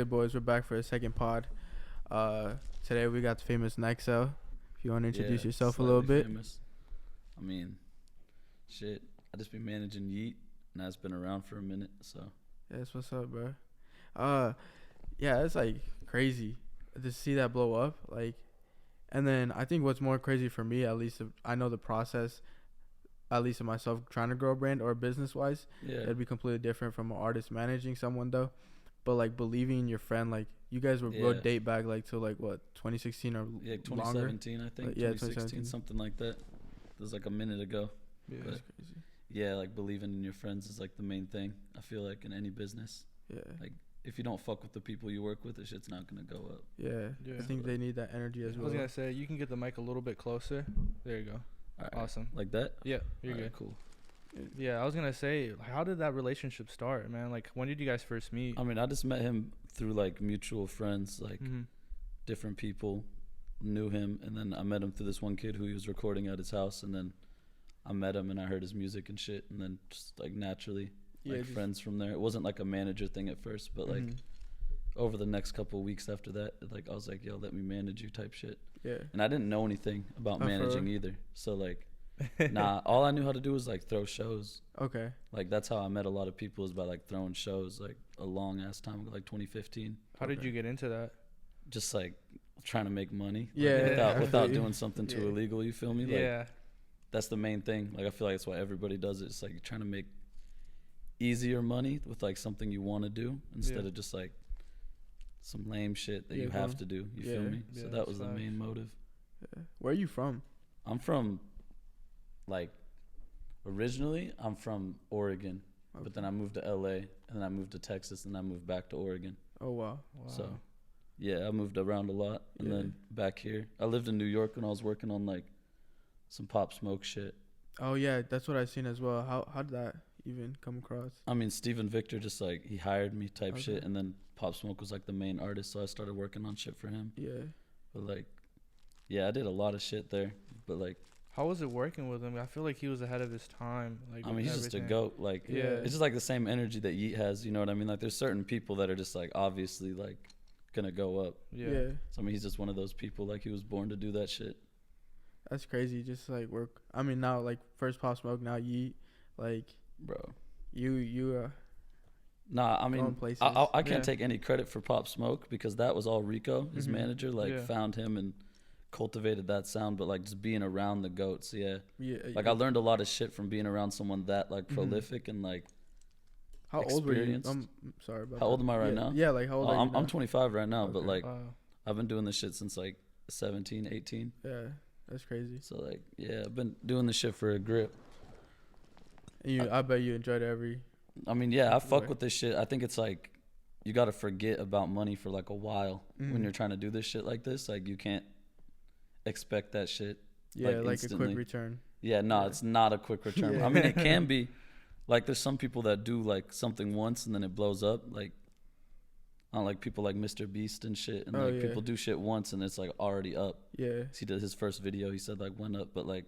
good, boys? We're back for a second pod. Today we got the famous Nexo. If you want to introduce yourself a little bit. Famous. I mean, shit. I just been managing Yeet, and that's been around for a minute. So Yeah, that's what's up, bro. Yeah, it's like crazy to see that blow up. Like, and then I think what's more crazy for me, at least, I know the process. At least of myself trying to grow a brand or business wise, it'd be completely different from an artist managing someone though. But like believing in your friend, like you guys would date back like to like what 2016 or 2017 longer? I think. Like, 2016 something like that. It was like a minute ago. Yeah, that's crazy. Yeah, like believing in your friends is like the main thing. I feel like in any business. Yeah. Like if you don't fuck with the people you work with, the shit's not gonna go up. Yeah. I think they need that energy as well. I was gonna say you can get the mic a little bit closer. There you go. Right. Awesome. Like that? Yeah, you're good. Cool. Yeah, I was gonna say, how did that relationship start, man? Like, when did you guys first meet? I mean, I just met him through like mutual friends, like different people knew him, and then I met him through this one kid who he was recording at his house, and then I met him and I heard his music and shit, and then just like naturally, like friends from there. It wasn't like a manager thing at first, but like over the next couple of weeks after that, like I was like, yo, let me manage you type shit. Yeah. And I didn't know anything about managing either, so like. Nah, all I knew how to do was like throw shows. Okay. Like that's how I met a lot of people, is by like throwing shows, like a long ass time ago, like 2015. How did you get into that? Just like trying to make money. Yeah. Like, without doing something too illegal, you feel me? Like, Yeah. That's the main thing. Like I feel like that's why everybody does it. It's like trying to make easier money with like something you want to do instead of just like some lame shit that you have to do. You feel me? So that was the main motive. Yeah. Where are you from? I'm from, like, originally I'm from Oregon, but then I moved to LA, and then I moved to Texas, and I moved back to Oregon. Oh wow. So yeah, I moved around a lot, and then back here. I lived in New York when I was working on like some Pop Smoke shit. Oh yeah, that's what I've seen as well. How did that even come across? I mean, Steven Victor just like he hired me type shit, and then Pop Smoke was like the main artist, so I started working on shit for him. Yeah. But like, yeah, I did a lot of shit there, but like. How was it working with him? I feel like he was ahead of his time. Like, I mean, he's just a goat. Like, it's just like the same energy that Yeet has. You know what I mean? Like, there's certain people that are just like obviously like gonna go up. Yeah. So I mean, he's just one of those people. Like, he was born to do that shit. That's crazy. Just like work. I mean, now like first Pop Smoke, now Yeet. Like, bro. You. Nah, I mean, I can't take any credit for Pop Smoke because that was all Rico, his manager. Like, found him and cultivated that sound, but like just being around the goats, like I learned a lot of shit from being around someone that like prolific and like how old were you? I'm sorry about how old am I right now? Yeah, like how old are you now? I'm 25 right now, but like I've been doing this shit since like 17, 18. Yeah, that's crazy. So like I've been doing this shit for a grip. And I bet you enjoyed every. I mean, I fuck with this shit. I think it's like you got to forget about money for like a while when you're trying to do this shit like this. Like you can't expect that shit like a quick return. It's not a quick return. I mean, it can be. Like there's some people that do like something once and then it blows up, like I don't like people like Mr. Beast and shit, and people do shit once and it's like already up. He did his first video, he said like went up, but like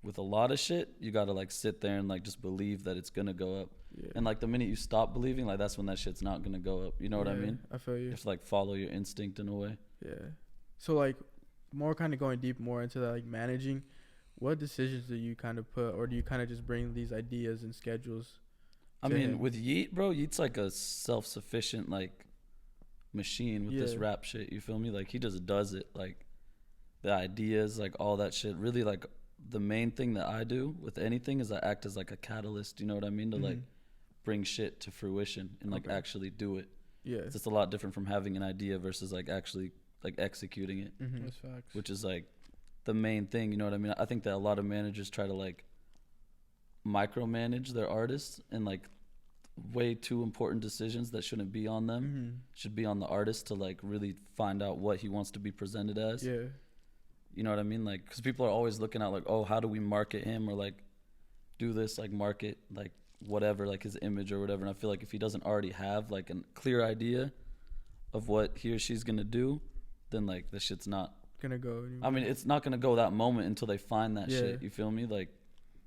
with a lot of shit you gotta like sit there and like just believe that it's gonna go up, and like the minute you stop believing, like that's when that shit's not gonna go up. You know what I mean? I feel you. You have to like follow your instinct in a way. So like more kind of going deep more into that, like managing, what decisions do you kind of put, or do you kind of just bring these ideas and schedules? I mean, with Yeet, bro, Yeet's like a self-sufficient like machine with this rap shit. You feel me? Like he just does it. Like the ideas, like all that shit. Really, like the main thing that I do with anything is I act as like a catalyst. You know what I mean? To like bring shit to fruition and like actually do it. It's just a lot different from having an idea versus like actually like executing it. That's facts. Which is like the main thing, you know what I mean? I think that a lot of managers try to like micromanage their artists, and like way too important decisions that shouldn't be on them should be on the artist to like really find out what he wants to be presented as. You know what I mean? Like, because people are always looking at like, oh, how do we market him, or like do this, like market like whatever, like his image or whatever. And I feel like if he doesn't already have like a clear idea of what he or she's gonna do, then like this shit's not gonna go anywhere. I mean, it's not gonna go that moment until they find that shit. You feel me? Like,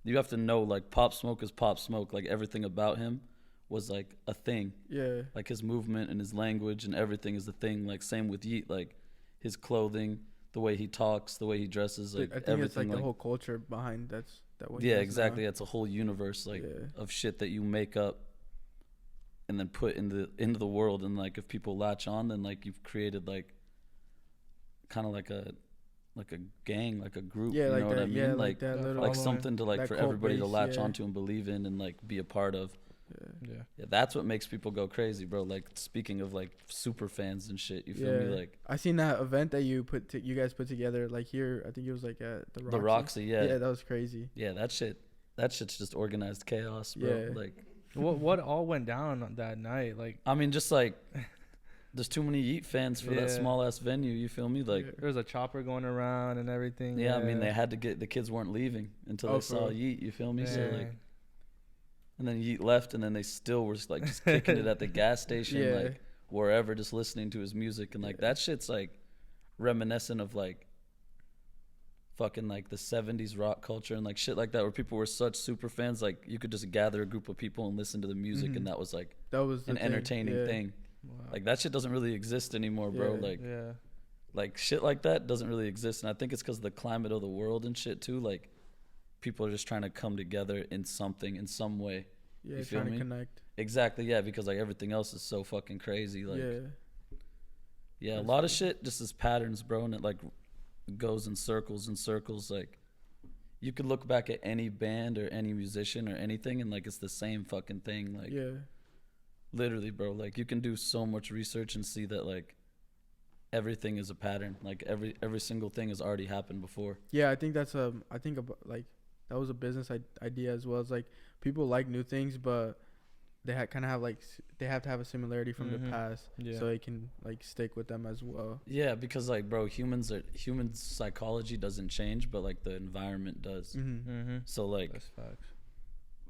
you have to know like Pop Smoke is Pop Smoke. Like everything about him, was like a thing. Yeah. Like his movement and his language and everything is a thing. Like same with Yeet, like his clothing, the way he talks, the way he dresses, like I think everything. it's like the whole culture behind that's that way. Yeah, exactly. It's a whole universe like of shit that you make up and then put into the world, and like if people latch on, then like you've created like kind of like a gang, like a group. Yeah, you like know what that, I mean? yeah, like that little like something to like that for cult everybody to base, latch yeah. onto and believe in and like be a part of. Yeah. Yeah, that's what makes people go crazy, bro. Like speaking of like super fans and shit, you feel me? Like I seen that event that you guys put together like here. I think it was like at the Roxy. the Roxy, yeah. Yeah, that was crazy. Yeah, that shit's just organized chaos, bro. Yeah. Like what all went down on that night? Like, I mean, just like there's too many Yeet fans for that Yeah. small ass venue. You feel me? Like there was a chopper going around and everything. yeah, I mean they had to get the kids weren't leaving until they saw Yeet. You feel me? So Yeah. like, and then Yeet left, and then they still were like just kicking it at the gas station, Yeah. like wherever, just listening to his music, and like that shit's like reminiscent of like fucking like the 70s rock culture and like shit like that, where people were such super fans, like you could just gather a group of people and listen to the music, and that was like an entertaining thing. Wow. Like that shit doesn't really exist anymore, bro. Yeah. Like Yeah. like shit like that doesn't really exist, and I think it's because of the climate of the world and shit too. Like people are just trying to come together in something, in some way. Yeah, You feel trying me? to connect. Exactly, yeah, because like everything else is so fucking crazy. Like Yeah. a lot of shit just is patterns, bro, and it like goes in circles and circles. Like you could look back at any band or any musician or anything, and like it's the same fucking thing. Like literally, bro. Like you can do so much research and see that like everything is a pattern. Like every single thing has already happened before. Yeah, I think that's like that was a business idea as well. As like people like new things, but they kind of have like they have to have a similarity from the past, so it can like stick with them as well. Yeah, because like, bro, human psychology doesn't change, but like the environment does. So like, That's facts.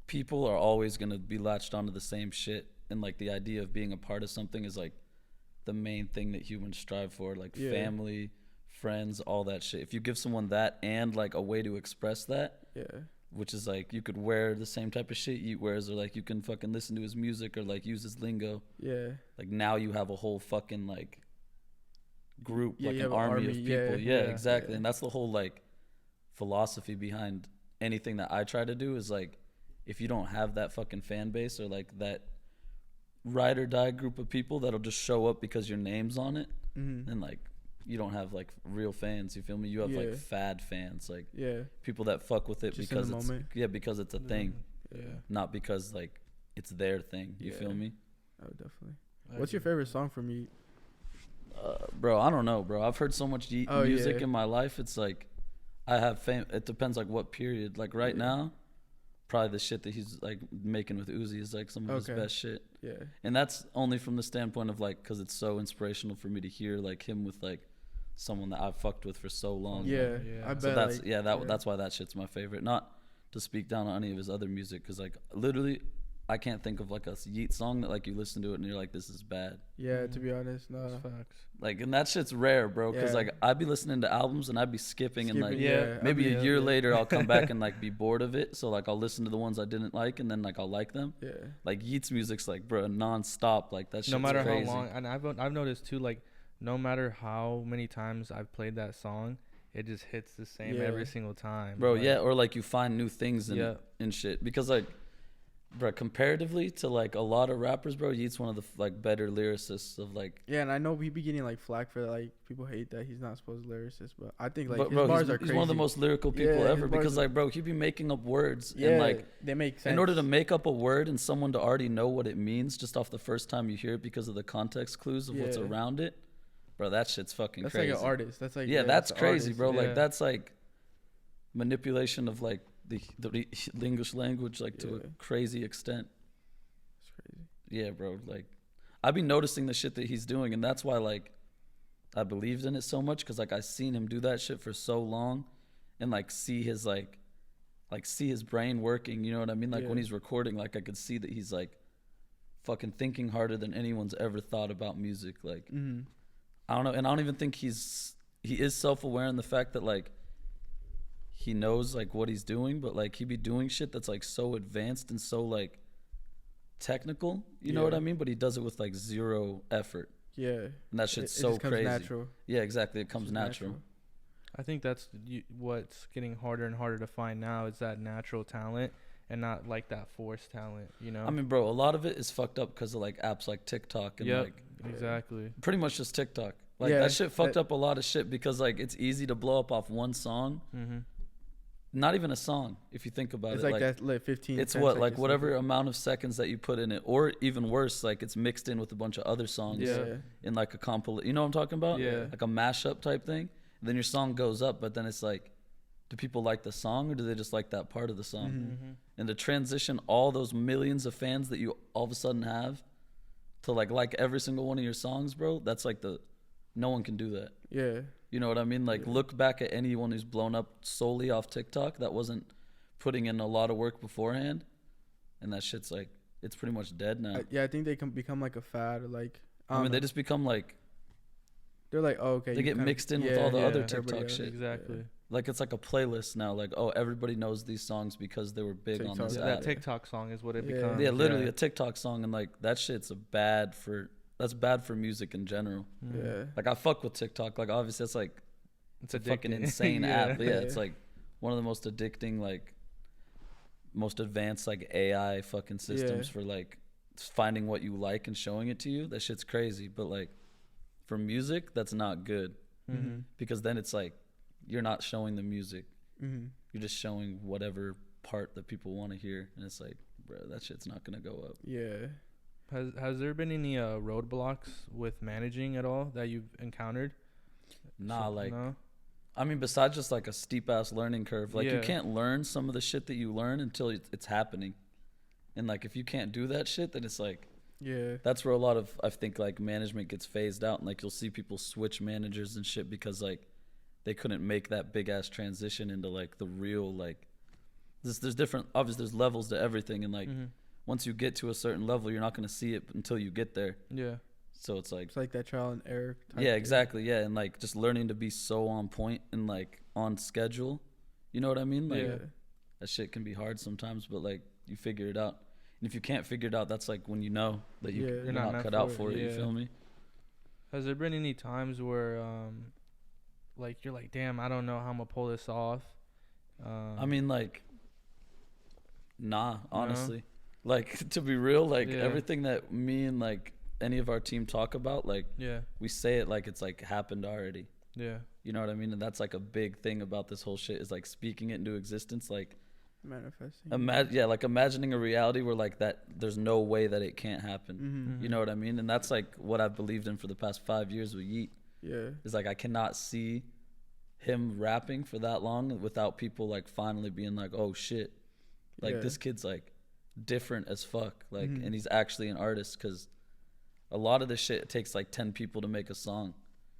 people are always gonna be latched onto the same shit, and like the idea of being a part of something is like the main thing that humans strive for, like family, friends, all that shit. If you give someone that and like a way to express that, which is like you could wear the same type of shit Yeet wears, or like you can fucking listen to his music or like use his lingo. Like now you have a whole fucking like group, like an army of people. Yeah, exactly. And that's the whole like philosophy behind anything that I try to do is like, if you don't have that fucking fan base or like that ride or die group of people that'll just show up because your name's on it, then like you don't have like real fans. You feel me? You have like fad fans, like people that fuck with it just because it's moment. Because it's a thing, not because like it's their thing. You feel me? Oh, definitely. What's your favorite song from Yeet? Bro, I don't know, bro. I've heard so much Yeet music in my life. It's like I have fame. It depends like what period. Like right now, probably the shit that he's like making with Uzi is like some of his best shit. And that's only from the standpoint of like, because it's so inspirational for me to hear like him with like someone that I've fucked with for so long. I bet. So that's that's why that shit's my favorite. Not to speak down on any of his other music, because like literally I can't think of like a Yeet song that like you listen to it and you're like, this is bad. To be honest, no. That's facts. Like, and that shit's rare, bro. Because like I'd be listening to albums and I'd be skipping and like maybe a year later I'll come back and like be bored of it. So like I'll listen to the ones I didn't like and then like I'll like them. Like Yeet's music's like, bro, nonstop. Like that shit's no matter crazy. how long. And I've noticed too, like no matter how many times I've played that song, it just hits the same every single time, bro. Like, or like you find new things in shit, because like, bro, comparatively to like a lot of rappers, bro, Yeet's one of the like better lyricists of like. And I know we be getting like flack for like people hate that he's not supposed to lyricist, but I think like but, his bro, bars are crazy. He's one of the most lyrical people ever, because like, bro, he be making up words and like they make sense. In order to make up a word and someone to already know what it means just off the first time you hear it because of the context clues of what's around it, bro, that shit's fucking crazy. That's like an artist. That's like that's crazy, artist. bro. Like that's like manipulation of like the English language like to a crazy extent. Yeah, bro. Like, I've been noticing the shit that he's doing, and that's why like I believed in it so much, because like I seen him do that shit for so long, and like see his like see his brain working. You know what I mean? Like when he's recording, like I could see that he's like fucking thinking harder than anyone's ever thought about music. Like I don't know, and I don't even think he is self-aware in the fact that like he knows like what he's doing, but like he be doing shit that's like so advanced and so like technical, you know what I mean? But he does it with like zero effort. Yeah. And that shit's It so just comes crazy. natural. Yeah, exactly. It comes natural. I think that's what's getting harder and harder to find now is that natural talent and not like that forced talent, you know? I mean, bro, a lot of it is fucked up because of like apps like TikTok and like exactly. pretty much just TikTok. Like that shit fucked up a lot of shit because like it's easy to blow up off one song. Mm-hmm. Not even a song, if you think about it's it. It's like that, like 15. It's what, like whatever amount of seconds that you put in it, or even worse, like it's mixed in with a bunch of other songs in like a compilation. You know what I'm talking about? Yeah. Like a mashup type thing. And then your song goes up, but then it's like, do people like the song or do they just like that part of the song? Mm-hmm. And to transition all those millions of fans that you all of a sudden have to like every single one of your songs, bro, that's like no one can do that. Yeah. You know what I mean? Like look back at anyone who's blown up solely off TikTok that wasn't putting in a lot of work beforehand, and that shit's like, it's pretty much dead now. I think they can become like a fad. Like I mean, they just become like, they're like, oh, okay. they get mixed in with all the other TikTok shit. Exactly. Yeah. Like it's like a playlist now. Like, oh, everybody knows these songs because they were big TikTok. on this app. That TikTok song is what it becomes. Yeah, literally a TikTok song, and like that shit's that's bad for music in general. Yeah. Like I fuck with TikTok. Like obviously it's like it's a fucking addicting. insane app. But yeah, it's like one of the most addicting, like most advanced like AI fucking systems for like finding what you like and showing it to you. That shit's crazy. But like for music, that's not good. Mm-hmm. Because then it's like you're not showing the music. Mm-hmm. You're just showing whatever part that people want to hear, and it's like, bro, that shit's not gonna go up. Yeah. Has there been any roadblocks with managing at all that you've encountered? Nah, like no? I mean, besides just like a steep ass learning curve, like you can't learn some of the shit that you learn until it's happening. And like if you can't do that shit, then it's like, that's where a lot of, I think, like management gets phased out, and like you'll see people switch managers and shit because like they couldn't make that big ass transition into like the real, like there's different, obviously there's levels to everything, and like once you get to a certain level, you're not going to see it until you get there. Yeah. So it's like that trial and error type yeah, exactly. Yeah. And like just learning to be so on point and like on schedule. You know what I mean? Like that shit can be hard sometimes, but like you figure it out. And if you can't figure it out, that's like when you know that you're not cut out for it. You feel me? Has there been any times where like you're like, damn, I don't know how I'm gonna pull this off? I mean, like, nah, honestly. Like, to be real, like everything that me and like any of our team talk about, like we say it like it's like happened already. Yeah. You know what I mean? And that's like a big thing about this whole shit is like speaking it into existence, like manifesting. Like imagining a reality where like that there's no way that it can't happen. Mm-hmm. You know what I mean? And that's like what I've believed in for the past 5 years with Yeet. Yeah. It's like I cannot see him rapping for that long without people like finally being like, oh shit, like this kid's like different as fuck, like and he's actually an artist, because a lot of this shit, it takes like 10 people to make a song.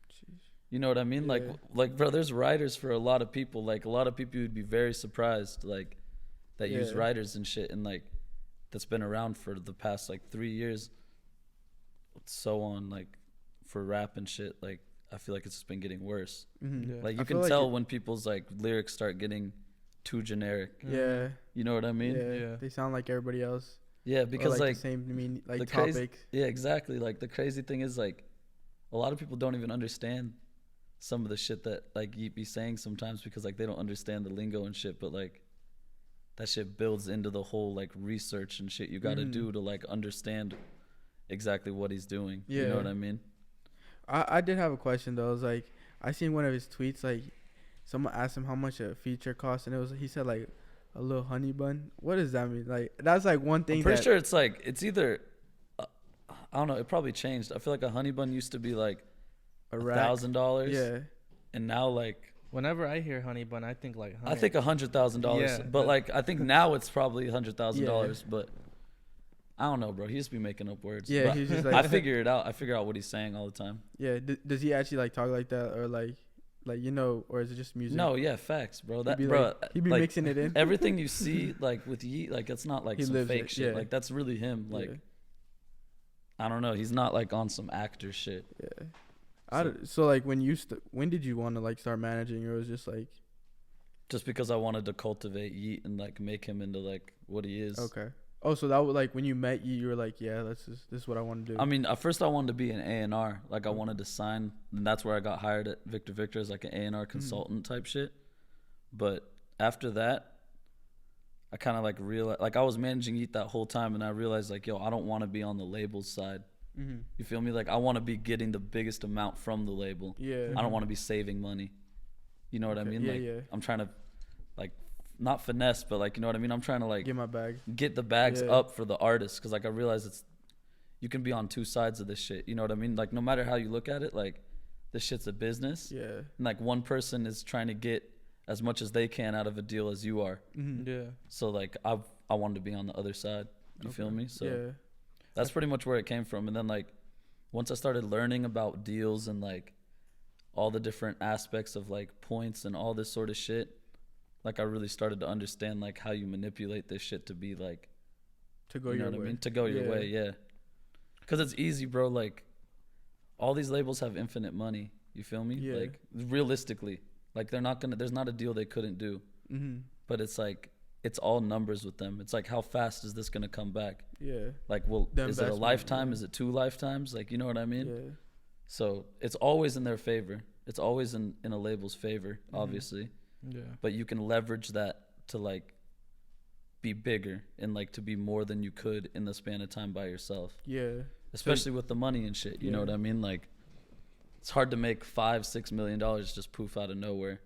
Jeez. You know what I mean? Like bro, there's writers for a lot of people. Like a lot of people would be very surprised like that use writers and shit, and like that's been around for the past like 3 years, so on, like for rap and shit. Like I feel like it's just been getting worse. Like you can tell when people's like lyrics start getting too generic. Yeah. You know what I mean? Yeah. They sound like everybody else. Yeah, because like the same like the topics. Yeah, exactly. Like the crazy thing is like a lot of people don't even understand some of the shit that like Yeet be saying sometimes, because like they don't understand the lingo and shit, but like that shit builds into the whole like research and shit you got to do to like understand exactly what he's doing. Yeah. You know what I mean? I did have a question though. It was like I seen one of his tweets, like someone asked him how much a feature cost, and he said like a little honey bun. What does that mean? Like that's like one thing. I'm pretty sure it's like it's either I don't know. It probably changed. I feel like a honey bun used to be like $1,000. Yeah. And now like whenever I hear honey bun, I think like honey. I think $100,000. Yeah, but like I think now it's probably $100,000. But I don't know, bro. He just be making up words. Yeah, but he's just like I figure it out. I figure out what he's saying all the time. Yeah. Does he actually like talk like that, or like you know, or is it just music? No, yeah, facts, bro. That he'd be bro, he be like, mixing it in. Everything you see like with Yeet, like it's not like some fake shit. Yeah. Like that's really him. Like I don't know. He's not like on some actor shit. Yeah. So like when did you want to like start managing, or it was just like just because I wanted to cultivate Yeet and like make him into like what he is. Okay. Oh, so that was like when you met you were like, yeah, this is what I want to do. I mean, at first I wanted to be an A&R. Like I wanted to sign, and that's where I got hired at Victor Victor as like an A&R consultant type shit. But after that, I kind of like realized, like I was managing Yeet that whole time, and I realized like, yo, I don't want to be on the label's side. You feel me? Like I want to be getting the biggest amount from the label. Yeah. I don't want to be saving money. You know what I mean? Yeah, like yeah. I'm trying to like not finesse, but like, you know what I mean? I'm trying to like Get my bag. get the bags Yeah. up for the artist, because like I realize you can be on two sides of this shit. You know what I mean? Like no matter how you look at it, like this shit's a business. Yeah. And like one person is trying to get as much as they can out of a deal as you are. Yeah. So like I wanted to be on the other side. You feel me? So yeah. that's pretty much where it came from. And then like once I started learning about deals and like all the different aspects of like points and all this sort of shit, like I really started to understand like how you manipulate this shit to be like, To go you know your what way. I mean? To go your way, yeah. Because it's easy, bro. Like all these labels have infinite money. You feel me? Yeah. Like realistically, like there's not a deal they couldn't do. But it's like it's all numbers with them. It's like, how fast is this gonna come back? Yeah. Like, well, The is it a investment, lifetime? yeah. Is it 2 lifetimes? Like, you know what I mean? Yeah. So it's always in their favor. It's always in a label's favor, obviously. Yeah. But you can leverage that to like be bigger and like to be more than you could in the span of time by yourself. Yeah. Especially with the money and shit. You know Yeah. what I mean? Like, it's hard to make $5-6 million just poof out of nowhere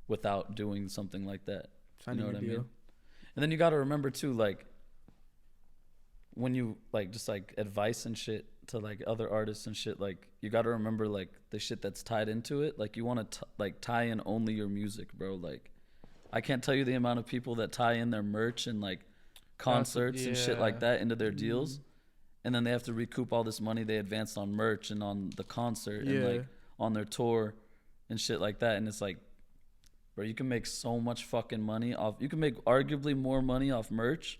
without doing something like that. Signing you know a what I deal. mean? And then you got to remember too, like when you like just like advice and shit to like other artists and shit, like you got to remember like the shit that's tied into it. Like you want to like tie in only your music, bro. Like I can't tell you the amount of people that tie in their merch and like concerts and shit like that into their deals. And then they have to recoup all this money they advanced on merch and on the concert and like on their tour and shit like that. And it's like, bro, you can make so much fucking money off. You can make arguably more money off merch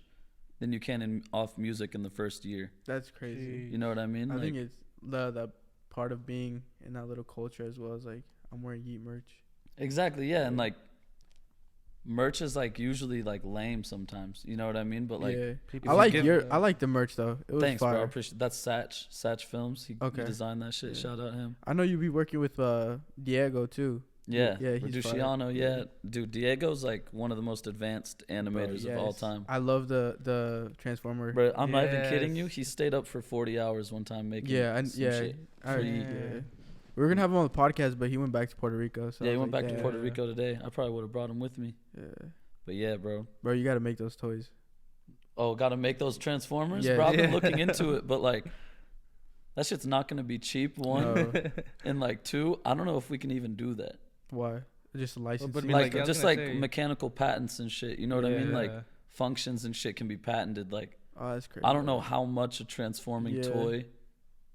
than you can off music in the first year. That's crazy. You know what I mean? I like, think it's the part of being in that little culture as well as like I'm wearing Yeet merch. exactly, yeah. And like merch is like usually like lame sometimes. You know what I mean? But like, I like I like the merch though. It was thanks, fire. bro. I appreciate that's Satch Films. He designed that shit. Yeah. Shout out him. I know you be working with Diego too. Yeah, Yeah, he's Reduciano, fire. yeah. Dude, Diego's like one of the most advanced animators of all time. I love the Transformer. Bro, I'm not even kidding you. He stayed up for 40 hours one time making some shit. I we were gonna have him on the podcast, but he went back to Puerto Rico. So Yeah, he went back to Puerto Rico today. I probably would have brought him with me. Yeah, But yeah, bro. you gotta make those toys. Oh, gotta make those Transformers? Yeah. Bro, I've been looking into it, but like that shit's not gonna be cheap, one. No. And like two, I don't know if we can even do that. Why? Just a license. but I mean, Like I was just gonna like say- mechanical patents and shit. You know what I mean? Like functions and shit can be patented. Like Oh, that's crazy. I don't know how much a transforming Yeah. toy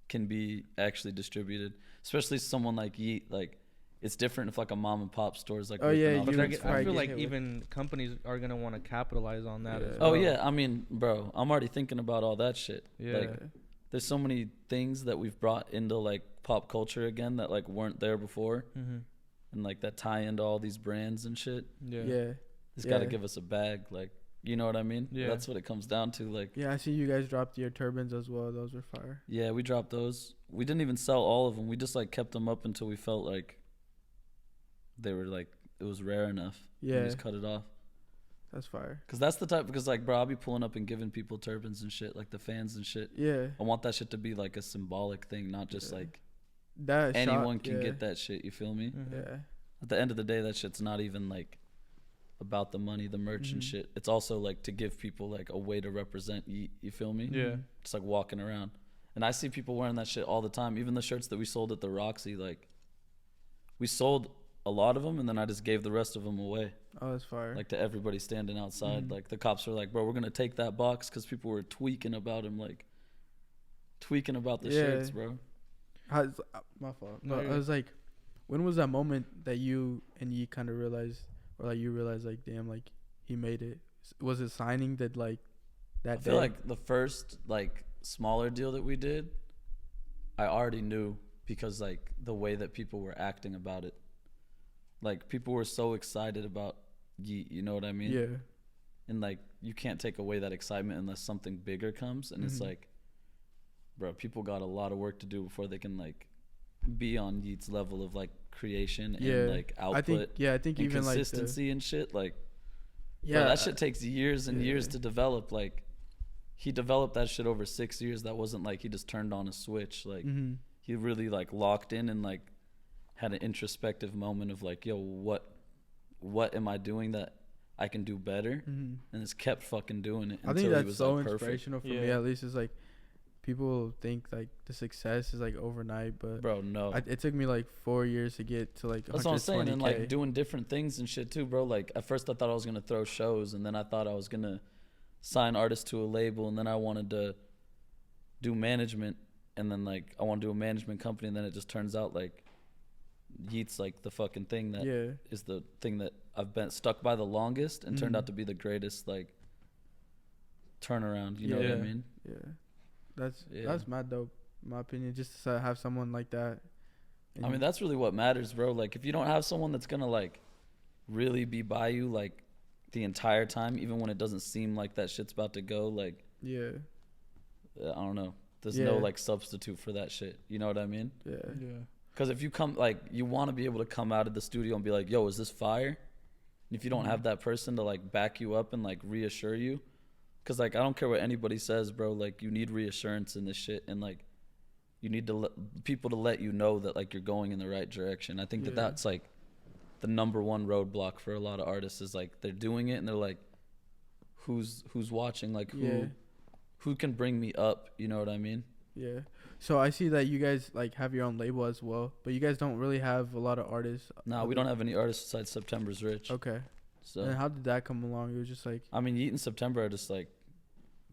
can be actually distributed, especially someone like Yeet. Like it's different if like a mom and pop store is like. Oh, yeah, ripping off But you I, would get- probably I feel get like hit with- even companies are gonna want to capitalize on that. Yeah. As Oh well. yeah, I mean, bro, I'm already thinking about all that shit. Yeah. Like, there's so many things that we've brought into like pop culture again that like weren't there before, and like that tie into all these brands and shit. Yeah. It's got to give us a bag, like, you know what I mean? Yeah. That's what it comes down to. Like, Yeah, I see you guys dropped your turbans as well. Those were fire. yeah, we dropped those. We didn't even sell all of them. We just like kept them up until we felt like they were like it was rare enough. Yeah. We just cut it off. That's fire. Cause that's the type. Because like, bro, I'll be pulling up and giving people turbans and shit, like the fans and shit. Yeah. I want that shit to be like a symbolic thing, not just like That anyone can get that shit. You feel me? Yeah. At the end of the day, that shit's not even like about the money, the merch and shit. It's also like to give people like a way to represent Yeet. You feel me? Yeah. Just like walking around, and I see people wearing that shit all the time. Even the shirts that we sold at the Roxy, like we sold a lot of them, and then I just gave the rest of them away. Oh, that's fire. Like to everybody standing outside. Like the cops were like, bro, we're gonna take that box because people were tweaking about him, like tweaking about the shirts, bro. My fault. No, No, I was like, when was that moment that you and you kind of realized, or like you realized, like, damn, like he made it? Was it signing that like that I feel like the first like smaller deal that we did, I already knew because like the way that people were acting about it. Like people were so excited about Yeet, you know what I mean? Yeah. and like you can't take away that excitement unless something bigger comes. And it's like, bro, people got a lot of work to do before they can like be on Yeet's level of like creation and like output. I think and even consistency like and shit. Like, yeah, bro, that shit takes years and years to develop. Like, he developed that shit over 6 years. That wasn't like he just turned on a switch. Like, he really like locked in and like had an introspective moment of like, yo, what am I doing that I can do better? And it's kept fucking doing it. I think that's was, so like, inspirational for me. At least it's like people think like the success is like overnight, but bro, no. It took me like 4 years to get to like 120K. That's what I'm saying, and like doing different things and shit too, bro. Like at first I thought I was gonna throw shows, and then I thought I was gonna sign artists to a label, and then I wanted to do management, and then like I want to do a management company, and then it just turns out like Yeet's like the fucking thing that is the thing that I've been stuck by the longest, and turned out to be the greatest like turnaround. You know what I mean? Yeah. That's mad dope, in my opinion. Just to have someone like that. I mean, that's really what matters, bro. Like if you don't have someone that's gonna like really be by you like the entire time, even when it doesn't seem like that shit's about to go, like I don't know. There's no like substitute for that shit. You know what I mean? Yeah. Because if you come, like, you want to be able to come out of the studio and be like, yo, is this fire? And if you don't have that person to like back you up and like reassure you, because like I don't care what anybody says, bro, like you need reassurance in this shit, and like you need to people to let you know that like you're going in the right direction. I think that that's like the number one roadblock for a lot of artists, is like they're doing it and they're like, who's watching, like who can bring me up, you know what I mean? Yeah. So I see that you guys like have your own label as well, but you guys don't really have a lot of artists. No, we don't have any artists besides September's Rich. Okay. So and how did that come along? It was just like, I mean, Yeet and September are just like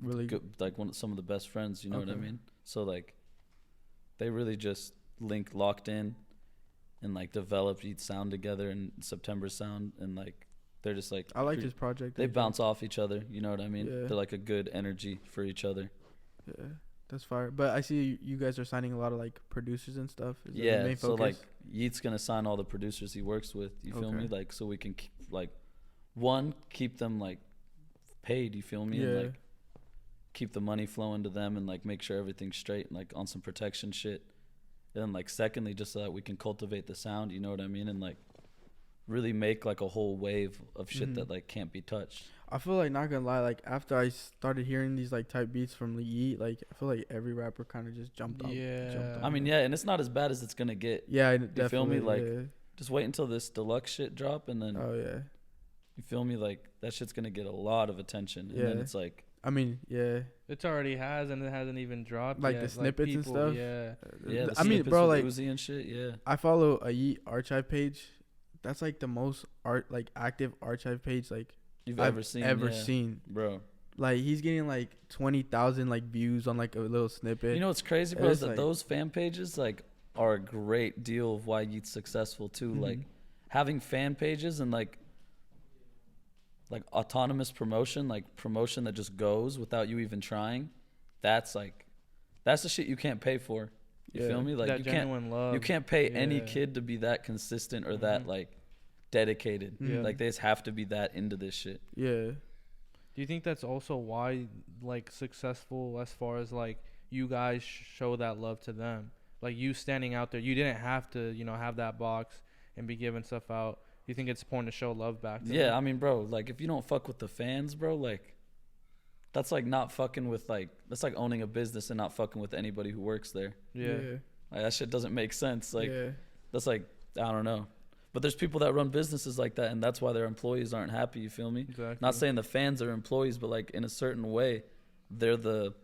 really good, like some of the best friends, you know what I mean? So like they really just locked in and like developed Yeet's sound together and September's sound, and like they're just like, I like this project. They bounce off each other, you know what I mean? Yeah. They're like a good energy for each other. Yeah. That's fire. But I see you guys are signing a lot of like producers and stuff. Is that the main so focus? like Yeet's gonna sign all the producers he works with. You feel me? Like so we can keep, like, keep them like paid. You feel me? Yeah. And like keep the money flowing to them, and like make sure everything's straight and like on some protection shit. And then like secondly, just so that we can cultivate the sound. You know what I mean? And like really make like a whole wave of shit that like can't be touched. I feel like, not gonna lie, like after I started hearing these like type beats from Yeet, like I feel like every rapper kind of just jumped on. I mean, and it's not as bad as it's gonna get. Yeah, you definitely. Feel me? Like, just wait until this deluxe shit drop, and then you feel me? Like that shit's gonna get a lot of attention, and then it's like, I mean, it already has, and it hasn't even dropped like yet. the snippets and stuff. The I mean, bro, like Uzi and shit. I follow a Yeet archive page. That's like the most active archive page like you've I've ever seen, bro. Like he's getting like 20,000 like views on like a little snippet. You know what's crazy, bro? Is that those fan pages like are a great deal of why Yeet's successful too. Like having fan pages and like autonomous promotion, like promotion that just goes without you even trying. That's the shit you can't pay for. You feel me? Like that you can't pay any kid to be that consistent or that like dedicated. Like they just have to be that into this shit. Yeah. Do you think that's also why like successful as far as like you guys show that love to them? Like you standing out there, you didn't have to, have that box and be giving stuff out. Do you think it's important to show love back to them? I mean, bro, like if you don't fuck with the fans, bro, like that's like not fucking with that's like owning a business and not fucking with anybody who works there. Yeah. Like that shit doesn't make sense. Like that's like, I don't know. But there's people that run businesses like that, and that's why their employees aren't happy, you feel me? Exactly. Not saying the fans are employees, but like in a certain way, they're the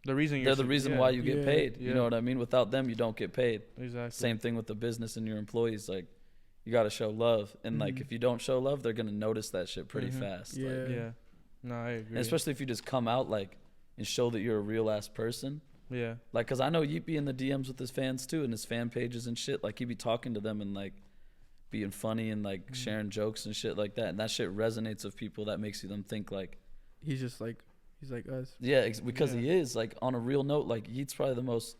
reason why you get paid. You know what I mean? Without them, you don't get paid. Exactly. Same thing with the business and your employees. Like you got to show love, and like if you don't show love, they're gonna notice that shit pretty fast. No, I agree. And especially if you just come out like and show that you're a real ass person. Yeah. Like, cause I know Yeet be in the DMs with his fans too, and his fan pages and shit. Like he be talking to them and like being funny and like sharing jokes and shit like that, and that shit resonates with people. That makes them think like he's just like us. Yeah, because he is like on a real note. Like Yeet's probably the most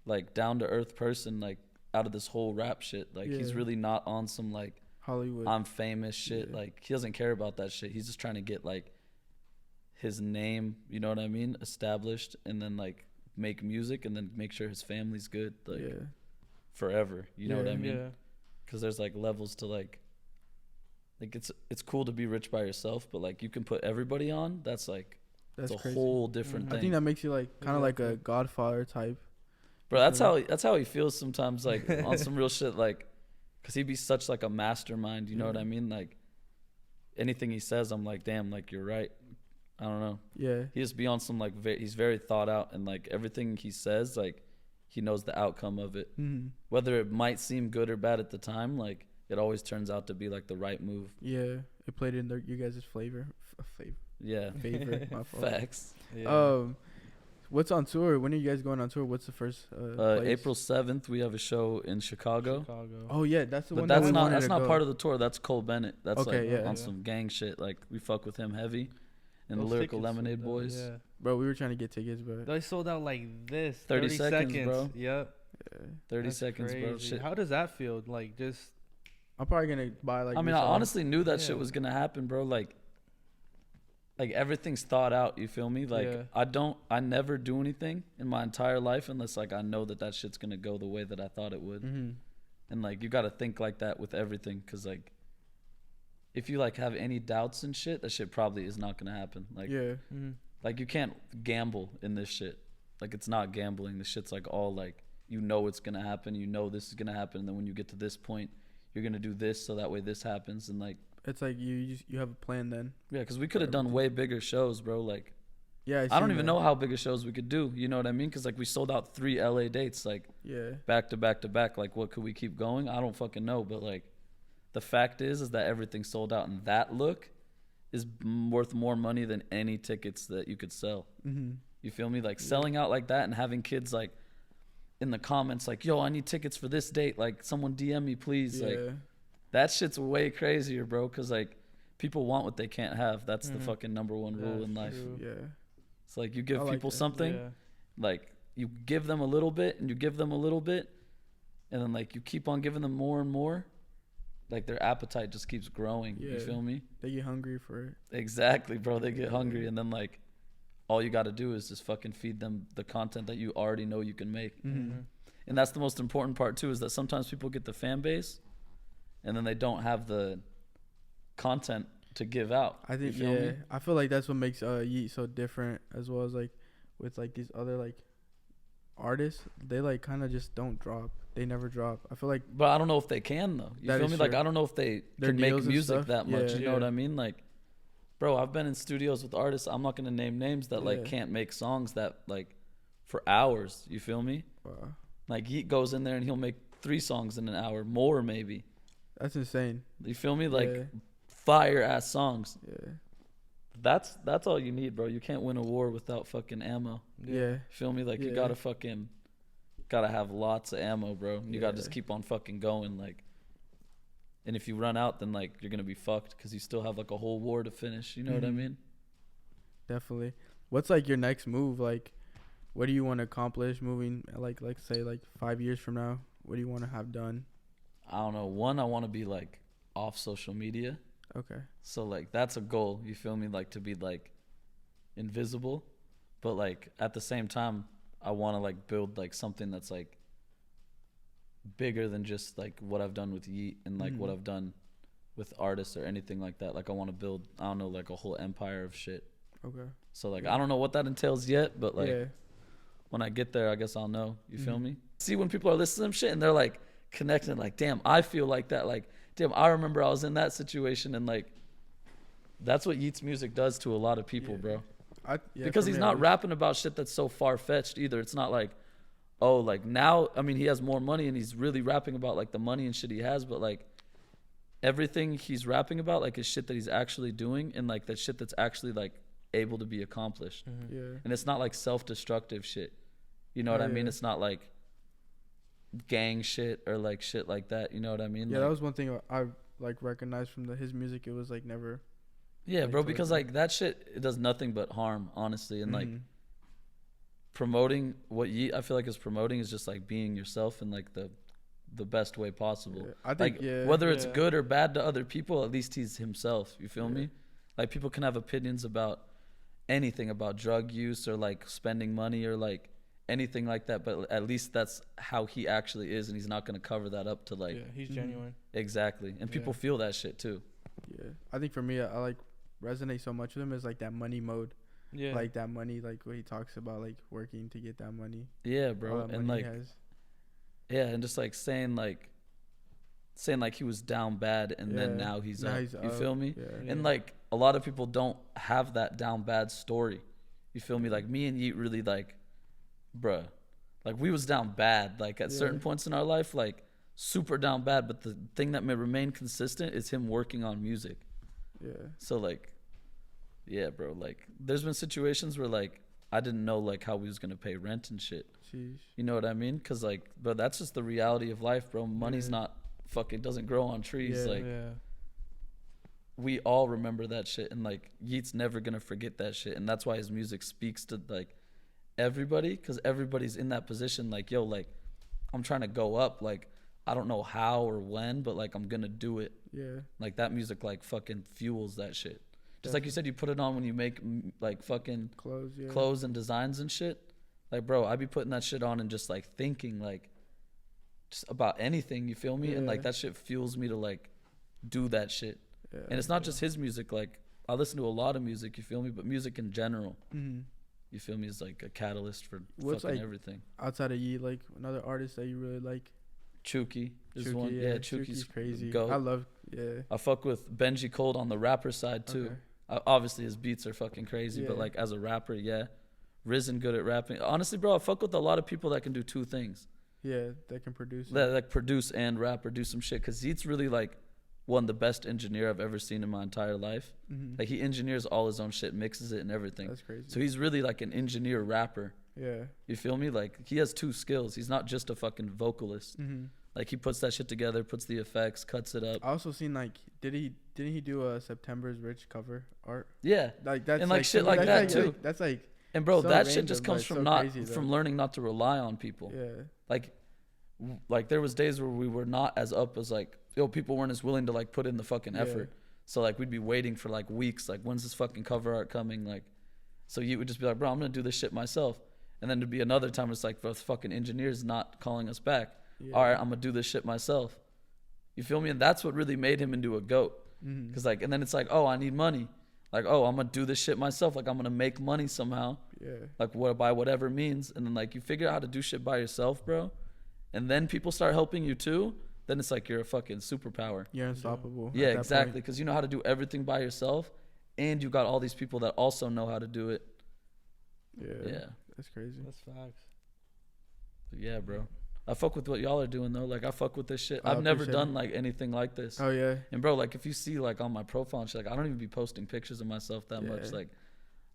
like down to earth person like out of this whole rap shit. Like he's really not on some like Hollywood, I'm famous shit. Like he doesn't care about that shit. He's just trying to get like his name, you know what I mean, established, and then like make music and then make sure his family's good, like forever. You know what I mean? Yeah. Because there's like levels to like it's cool to be rich by yourself, but like you can put everybody on. That's like it's a crazy. whole different thing. I think that makes you like kind of like a Godfather type. Bro, that's how he feels sometimes, like on some real shit, like, cause he be such like a mastermind. You know what I mean? Like anything he says, I'm like, damn, like you're right. I don't know. Yeah. He just be on some like he's very thought out, and like everything he says, like he knows the outcome of it. Mm-hmm. Whether it might seem good or bad at the time, like it always turns out to be like the right move. Yeah, it played in you guys' flavor. Yeah. Favorite. My fault. Facts. Yeah. What's on tour? When are you guys going on tour? What's the first? Place? April 7th, we have a show in Chicago. Oh yeah, that's the But one. that's not part of the tour. That's Cole Bennett. That's okay, like on some gang shit. Like we fuck with him heavy, and the Lyrical Lemonade Boys. Yeah. Bro, we were trying to get tickets, but They sold out like this. 30 seconds, bro. Yep. 30 That's seconds, bro. crazy. Shit. How does that feel? Like just. I'm probably gonna buy like. I mean, I honestly knew that shit was gonna happen, bro. Like everything's thought out. You feel me? Like I never do anything in my entire life unless like I know that shit's gonna go the way that I thought it would. Mm-hmm. And like you gotta think like that with everything, cause like if you like have any doubts and shit, that shit probably is not gonna happen. Like like you can't gamble in this shit. Like it's not gambling. This shit's like all like you know it's gonna happen. You know this is gonna happen. And then when you get to this point, you're gonna do this so that way this happens. And like it's like you have a plan then. Yeah, because we could have done way bigger shows, bro. Like yeah, I don't even know how big of shows we could do. You know what I mean? Because like we sold out 3 LA dates, like back to back to back. Like what could we keep going? I don't fucking know. But like the fact is that everything sold out, and that look is worth more money than any tickets that you could sell. Mm-hmm. You feel me? Like selling out like that and having kids like in the comments like, yo, I need tickets for this date. Like someone DM me, please. Like that shit's way crazier, bro. Cause like people want what they can't have. That's the fucking number one rule in life. Yeah. It's like you give people something, like you give them a little bit and you give them a little bit. And then like you keep on giving them more and more. Like their appetite just keeps growing. You feel me? They get hungry for it. Exactly, bro. They get hungry, and then like all you got to do is just fucking feed them the content that you already know you can make. Mm-hmm. And that's the most important part too, is that sometimes people get the fan base and then they don't have the content to give out. I think I feel like that's what makes Yeet so different, as well as like with like these other like artists. They like kind of just don't drop. They never drop. I feel like, but I don't know if they can though. You feel me? Like I don't know if they can make music that much. You know what I mean? Like, bro, I've been in studios with artists. I'm not gonna name names that like can't make songs that like for hours. You feel me? Wow. Like Yeet goes in there and he'll make 3 songs in an hour, more maybe. That's insane. You feel me? Like fire ass songs. Yeah. That's all you need, bro. You can't win a war without fucking ammo. Yeah. Feel me? Like you gotta have lots of ammo, bro. You gotta just keep on fucking going, like. And if you run out, then like you're gonna be fucked because you still have like a whole war to finish. You know what I mean? Definitely. What's like your next move? Like, what do you want to accomplish moving? Like say like 5 years from now, what do you want to have done? I don't know. One, I want to be like off social media. Okay. So like that's a goal. You feel me? Like to be like invisible, but like at the same time, I want to like build like something that's like bigger than just like what I've done with Yeet and like what I've done with artists or anything like that. Like I want to build, I don't know, like a whole empire of shit. Okay. So like I don't know what that entails yet, but like when I get there, I guess I'll know. You feel me? See, when people are listening to some shit and they're like connecting, like, damn, I feel like that. Like, damn, I remember I was in that situation, and like that's what Yeet's music does to a lot of people, bro. Because he's not rapping about shit that's so far-fetched either. It's not like, oh, like now, I mean, he has more money and he's really rapping about like the money and shit he has, but like everything he's rapping about like is shit that he's actually doing, and like that shit that's actually like able to be accomplished. And it's not like self-destructive shit. You know what I mean? It's not like gang shit or like shit like that. You know what I mean? Yeah, like, that was one thing I like recognized from his music. It was like never. Yeah, like, bro, because like that shit, it does nothing but harm, honestly. And like promoting what I feel like is promoting is just like being yourself in like the best way possible. I think like, whether it's good or bad to other people, at least he's himself. You feel me? Like people can have opinions about anything about drug use or like spending money or like anything like that, but at least that's how he actually is, and he's not going to cover that up to like he's genuine. Exactly. And people feel that shit too. Yeah, I think for me, I like resonate so much with him is like that money mode. Yeah, Like that money, like what he talks about, like working to get that money. Yeah, bro. And like yeah, and just like saying like he was down bad and then now he's up. You feel me? Yeah. And like a lot of people don't have that down bad story. You feel me? Like me and Yeet really like, bruh, like we was down bad like at certain points in our life, like super down bad, but the thing that may remain consistent is him working on music. Yeah. So like, yeah, bro, like there's been situations where like I didn't know like how we was gonna pay rent and shit. Sheesh. You know what I mean? Cause like, but that's just the reality of life, bro. Money's not fucking doesn't grow on trees. Like we all remember that shit, and like Yeet's never gonna forget that shit, and that's why his music speaks to like everybody, cause everybody's in that position. Like, yo, like I'm trying to go up. Like I don't know how or when, but like I'm gonna do it. Yeah. Like that music like fucking fuels that shit. Just like you said, you put it on when you make like fucking clothes and designs and shit. Like, bro, I be putting that shit on and just like thinking like just about anything, you feel me? And like that shit fuels me to like do that shit. Yeah. And it's not just his music. Like I listen to a lot of music, you feel me? But music in general, you feel me, is like a catalyst for fucking like, everything. Outside of Yeet, like another artist that you really like? Chuki is one. Yeah, Chuki's crazy. Goat. I love. I fuck with Benji Cold on the rapper side too. Obviously his beats are fucking crazy, but like as a rapper, Risen good at rapping. Honestly, bro, I fuck with a lot of people that can do two things. Yeah, that can produce. That like produce and rap or do some shit. Cause Yeet's really like the best engineer I've ever seen in my entire life. Like he engineers all his own shit, mixes it and everything. That's crazy. So he's really like an engineer rapper. Yeah. You feel me? Like he has two skills. He's not just a fucking vocalist. Like he puts that shit together, puts the effects, cuts it up. I also seen like didn't he do a September's Rich cover art? Yeah. Like that's and like shit like that too. Like, that's like. And bro, so that random, shit just comes from from learning not to rely on people. Yeah. Like there was days where we were not as up as like, yo, people weren't as willing to like put in the fucking effort. So like we'd be waiting for like weeks, like when's this fucking cover art coming? Like, so you would just be like, bro, I'm gonna do this shit myself. And then there'd be another time it's like, the fucking engineers not calling us back. All right, I'm gonna do this shit myself. You feel me? And that's what really made him into a GOAT. Cause like, and then it's like, oh, I need money. Like, oh, I'm gonna do this shit myself. Like I'm gonna make money somehow. Like by whatever means. And then like you figure out how to do shit by yourself, bro. And then people start helping you too. Then it's like you're a fucking superpower. You're unstoppable. Yeah, exactly. Because you know how to do everything by yourself, and you got all these people that also know how to do it. Yeah. That's crazy. That's facts. But yeah, bro. I fuck with what y'all are doing though. Like I fuck with this shit. I've never done like anything like this. Oh yeah. And bro, like if you see like on my profile and shit, like I don't even be posting pictures of myself that much. Like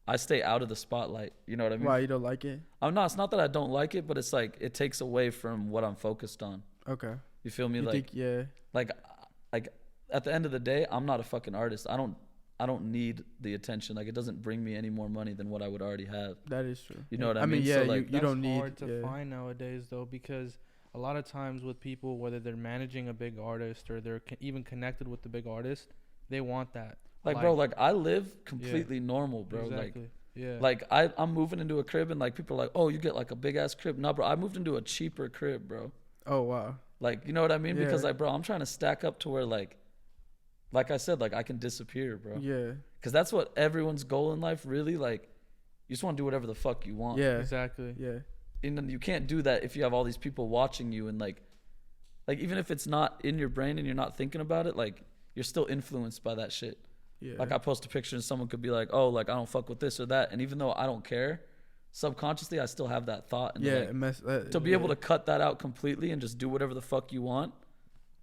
I stay out of the spotlight. You know what I mean? Why, you don't like it? I'm not. It's not that I don't like it, but it's like it takes away from what I'm focused on. Okay. You feel me? You like think, like at the end of the day, I'm not a fucking artist. I don't need the attention. Like it doesn't bring me any more money than what I would already have. That is true. You know what I mean? Yeah, so like, you don't need. That's hard to find nowadays though, because a lot of times with people, whether they're managing a big artist or they're even connected with the big artist, they want that. Like bro, like I live completely normal, bro. Exactly. Like I'm moving into a crib and like people are like, oh, you get like a big ass crib. No, bro, I moved into a cheaper crib, bro. Oh wow. Like, you know what I mean? Because like, bro, I'm trying to stack up to where like I said, like I can disappear, bro. Yeah. Because that's what everyone's goal in life, really. Like, you just want to do whatever the fuck you want. Yeah. Exactly. Yeah. And you can't do that if you have all these people watching you and like even if it's not in your brain and you're not thinking about it, like you're still influenced by that shit. Yeah. Like I post a picture and someone could be like, oh, like I don't fuck with this or that, and even though I don't care, subconsciously I still have that thought. And like, to be able to cut that out completely and just do whatever the fuck you want,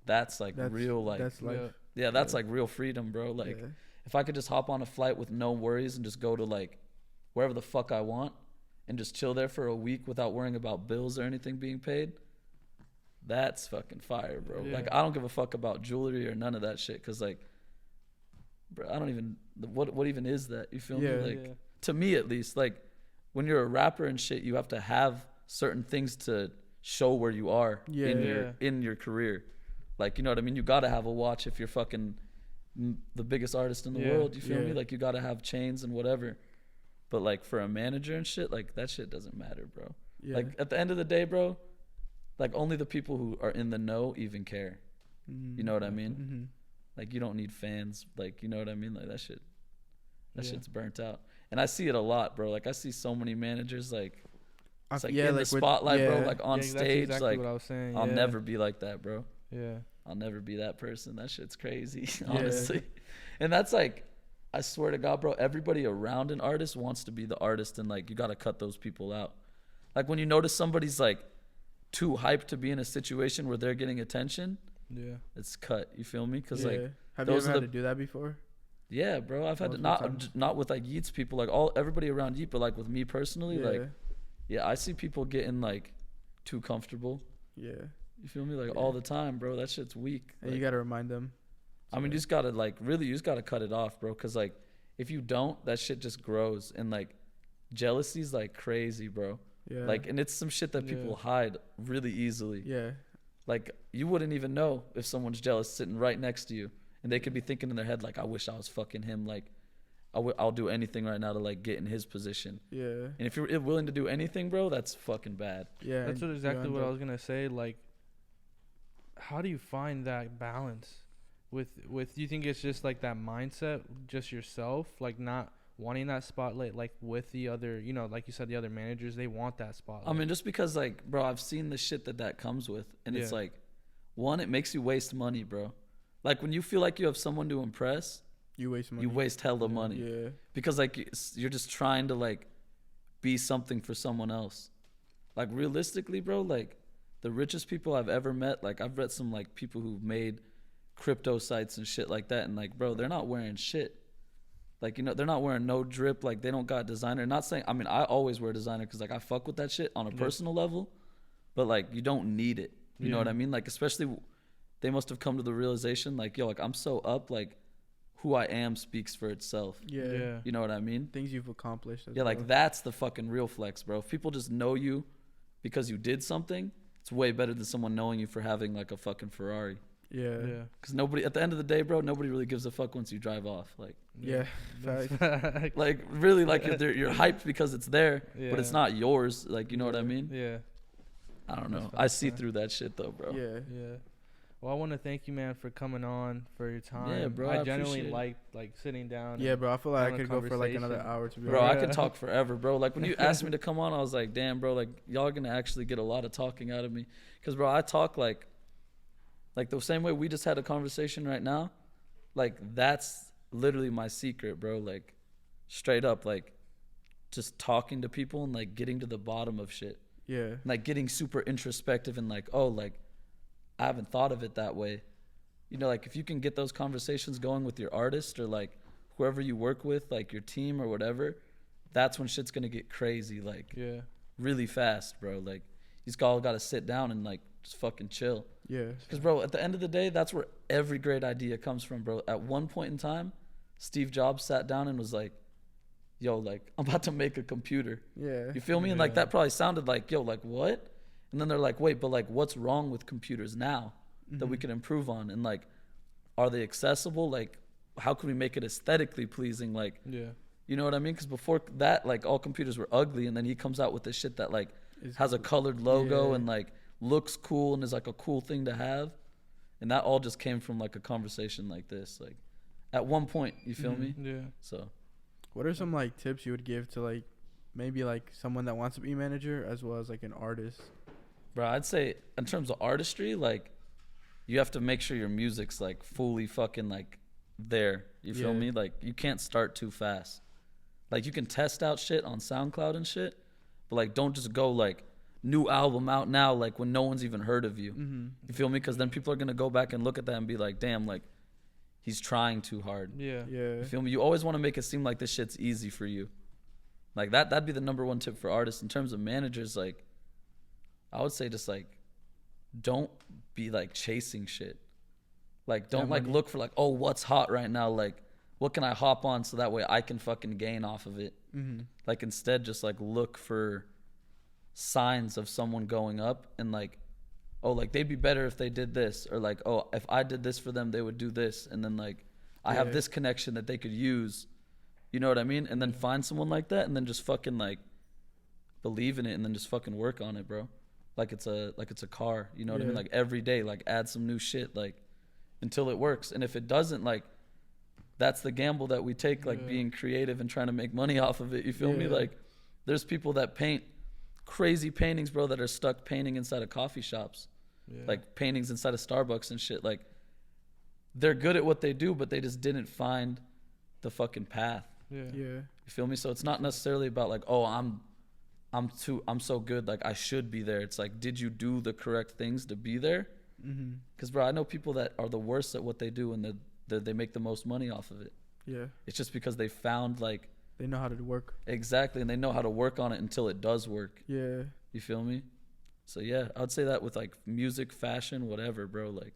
that's like real like that's life. Yeah, that's like real freedom, bro. Like if I could just hop on a flight with no worries and just go to like wherever the fuck I want and just chill there for a week without worrying about bills or anything being paid, that's fucking fire, bro. Like I don't give a fuck about jewelry or none of that shit, cause like, bro, I don't even what even is that? You feel me? Like to me at least, like when you're a rapper and shit, you have to have certain things to show where you are in your career. Like, you know what I mean? You gotta have a watch if you're fucking the biggest artist in the world. You feel me? Like you gotta have chains and whatever. But like for a manager and shit, like that shit doesn't matter, bro. Yeah. Like at the end of the day, bro, like only the people who are in the know even care. You know what I mean? Mm-hmm. Like you don't need fans. Like, you know what I mean? Like that Yeah. shit's burnt out. And I see it a lot, bro. Like I see so many managers like it's like yeah, in like the spotlight, bro, like on that's stage. exactly Like what I was saying. I'll yeah. never be like that, bro. Yeah. I'll never be that person. That shit's crazy, Yeah. honestly. And that's like, I swear to God, bro, everybody around an artist wants to be the artist, and like you got to cut those people out. Like when you notice somebody's like too hyped to be in a situation where they're getting attention, Yeah. it's cut. You feel me? Because Yeah. like, have you those ever are had to do that before? yeah, bro, I've had to, not with like Yeet's people, like everybody around Yeet, but like with me personally, Yeah. like, yeah, I see people getting like too comfortable. Yeah. You feel me? Like Yeah. all the time, bro. That shit's weak. And Like, you gotta remind them. I mean, you just gotta like really, you just gotta cut it off, bro. Cause like if you don't, that shit just grows, and like jealousy's like crazy, bro. Yeah. Like, and it's some shit that people hide really easily. Yeah. Like you wouldn't even know if someone's jealous sitting right next to you, and they could be thinking in their head like, I wish I was fucking him. Like I'll do anything right now to like get in his position. Yeah. And if you're willing to do anything, bro, that's fucking bad. Yeah. That's and exactly you what end I up- was gonna say. Like, how do you find that balance with? Do you think it's just like that mindset, just yourself, like not wanting that spotlight, like with the other, you know, like you said, the other managers, they want that spotlight. I mean, just because like, bro, I've seen the shit that comes with, and it's Yeah. like, one, it makes you waste money, bro. Like when you feel like you have someone to impress, you waste money. you waste hella money. Yeah. Because like you're just trying to like be something for someone else. Like realistically, bro, like the richest people I've ever met, like I've read some like people who've made crypto sites and shit like that, and like, bro, they're not wearing shit. Like, you know, they're not wearing no drip. Like they don't got designer. Not saying, I mean, I always wear designer because like I fuck with that shit on a personal level, but like you don't need it. You know what I mean? Like especially they must have come to the realization like, yo, like I'm so up, like who I am speaks for itself. Yeah. You know what I mean? Things you've accomplished. As Yeah, like well. that's the fucking real flex, bro. If people just know you because you did something, it's way better than someone knowing you for having like a fucking Ferrari. Yeah. Yeah. Because nobody, at the end of the day, bro, nobody really gives a fuck once you drive off. Like, Yeah. Facts. like really, like you're hyped because it's there, Yeah. but it's not yours. Like, you know what I mean? Yeah. I don't know. That's I facts, see man. through that shit though, bro. Yeah. Yeah. Well, I want to thank you, man, for coming on, for your time. Yeah, bro, I I genuinely appreciate it. liked like sitting down. Yeah, and- bro. I feel like I having a could go for like another conversation. hour to be Bro, I honest. could talk forever, bro. Like when you asked me to come on, I was like, damn, bro, like y'all are gonna actually get a lot of talking out of me. Cause bro, I talk like the same way we just had a conversation right now. Like that's literally my secret, bro. Like straight up, like just talking to people and like getting to the bottom of shit. Yeah. Like getting super introspective and like, oh, like I haven't thought of it that way. You know, like if you can get those conversations going with your artist or like whoever you work with, like your team or whatever, that's when shit's gonna get crazy, like Yeah. really fast, bro. Like you just all gotta sit down and like just fucking chill. Yeah. Because bro, at the end of the day, that's where every great idea comes from, bro. At one point in time, Steve Jobs sat down and was like, yo, like I'm about to make a computer. Yeah. You feel me? And like that probably sounded like, yo, like what? And then they're like, wait, but like what's wrong with computers now that we can improve on? And like, are they accessible? Like, how can we make it aesthetically pleasing? Like, Yeah. you know what I mean? Because before that, like all computers were ugly, and then he comes out with this shit that like has a colored logo Yeah. and like looks cool and is like a cool thing to have. And that all just came from like a conversation like this. Like at one point, you feel me? Yeah. So What are some like tips you would give to like maybe like someone that wants to be a manager as well as like an artist? bro, I'd say in terms of artistry, like you have to make sure your music's like fully fucking like there. You feel Yeah. me? Like you can't start too fast. Like you can test out shit on SoundCloud and shit, but like don't just go like new album out now like when no one's even heard of you. You feel me? Because then people are gonna go back and look at that and be like, damn, like he's trying too hard. Yeah. Yeah. You feel me? You always want to make it seem like this shit's easy for you. Like that'd be the number one tip for artists. In terms of managers, like I would say just like don't be like chasing shit. Like don't like look for like, oh, what's hot right now? Like what can I hop on so that way I can fucking gain off of it? Like instead just like look for signs of someone going up and like, oh, like they'd be better if they did this, or like, oh, if I did this for them they would do this, and then like I have Yeah. this connection that they could use. You know what I mean? And then find someone like that, and then just fucking like believe in it, and then just fucking work on it, bro. Like it's a car. You know what I mean? Like every day, like add some new shit, like until it works. And if it doesn't, like that's the gamble that we take, like being creative and trying to make money off of it. You feel me? Like there's people that paint crazy paintings, bro, that are stuck painting inside of coffee shops, like paintings inside of Starbucks and shit. Like they're good at what they do, but they just didn't find the fucking path. You feel me? So it's not necessarily about like, oh, I'm so good, like I should be there. It's like, did you do the correct things to be there? Because bro, I know people that are the worst at what they do, and they make the most money off of it. It's just because they found like they know how to work. Exactly, and they know how to work on it until it does work. You feel me? So yeah, I'd say that with like music, fashion, whatever, bro. Like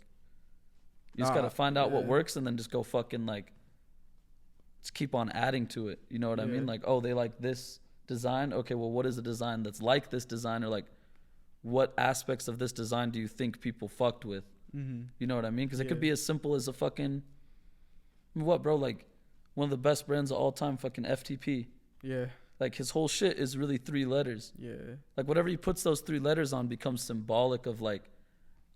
you just gotta find out what works, and then just go fucking like just keep on adding to it. You know what I mean? Like, oh, they like this design. Okay, well, what is a design that's like this design, or like what aspects of this design do you think people fucked with? You know what I mean? Because it could be as simple as a fucking what, bro? Like one of the best brands of all time, fucking FTP. Like his whole shit is really 3 letters. Like whatever he puts those 3 letters on becomes symbolic of like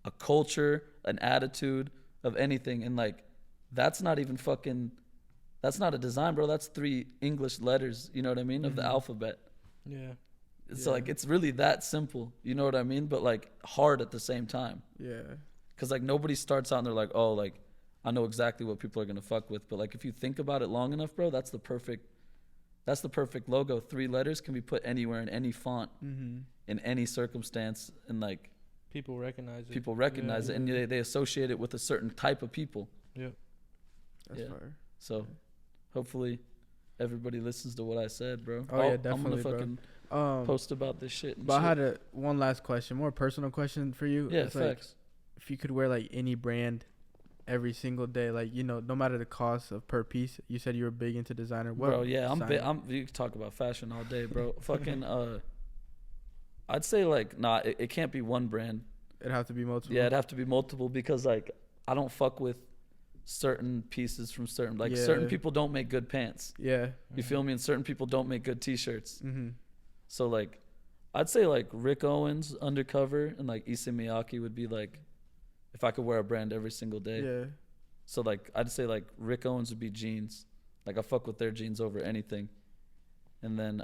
a culture, an attitude of anything. And like that's not even fucking, that's not a design, bro. That's 3 English letters, you know what I mean, of the alphabet. It's like it's really that simple, you know what I mean? But like hard at the same time. Because like nobody starts out and they're like, oh, like I know exactly what people are gonna fuck with. But like if you think about it long enough, bro, that's the perfect logo. 3 letters can be put anywhere in any font, in any circumstance, and like people recognize it. And they associate it with a certain type of people. That's fire. So hopefully everybody listens to what I said, bro. Definitely, I'm gonna fucking post about this shit. But I had one last question, more personal question for you. Yeah, it's facts. Like, if you could wear like any brand every single day, like, you know, no matter the cost of per piece. You said you were big into designer. What bro, yeah, you can talk about fashion all day, bro. Fucking I'd say like it can't be one brand. It'd have to be multiple. Yeah, it'd have to be multiple, because like I don't fuck with certain pieces from certain, like certain people don't make good pants. You feel me? And certain people don't make good t-shirts. So like I'd say like Rick Owens, Undercover, and like Issey Miyake would be like, if I could wear a brand every single day. So like I'd say like Rick Owens would be jeans. Like I fuck with their jeans over anything. And then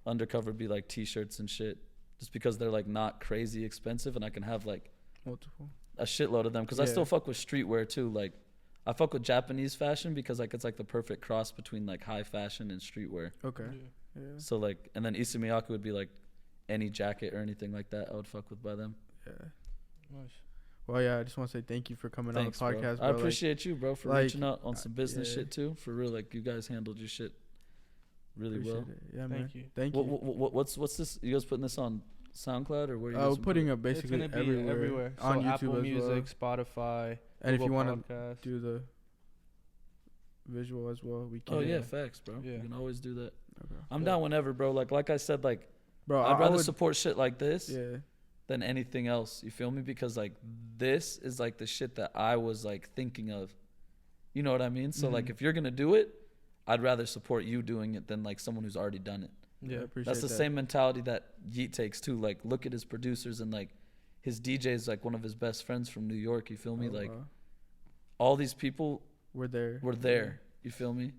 Undercover would be like t-shirts and shit, just because they're like not crazy expensive, and I can have like multiple, a shitload of them, because I still fuck with streetwear too. Like I fuck with Japanese fashion because like it's like the perfect cross between like high fashion and streetwear. So like, and then Issey Miyake would be like any jacket or anything like that I would fuck with by them. Nice. Well, yeah, I just want to say thank you for coming on the podcast, bro. I appreciate you, bro, for reaching out on some business shit too. For real, like you guys handled your shit really well. Yeah, man. Thank you. What's this? You guys putting this on SoundCloud, or where? Are you guys putting it basically everywhere. So on YouTube Apple as Music, well. Spotify, and Google if you want Podcast. to do the visual as well, we can. Oh yeah, facts, bro. You can always do that. Okay. I'm down whenever, bro. Like I said, like, bro, I'd rather support shit like this Yeah. than anything else. You feel me? Because like this is like the shit that I was like thinking of. You know what I mean? So like if you're gonna do it, I'd rather support you doing it than like someone who's already done it. Yeah, appreciate That's the same mentality that Yeet takes too. Like look at his producers, and like his DJ is like one of his best friends from New York. You feel me? Like all these people were there. You feel me?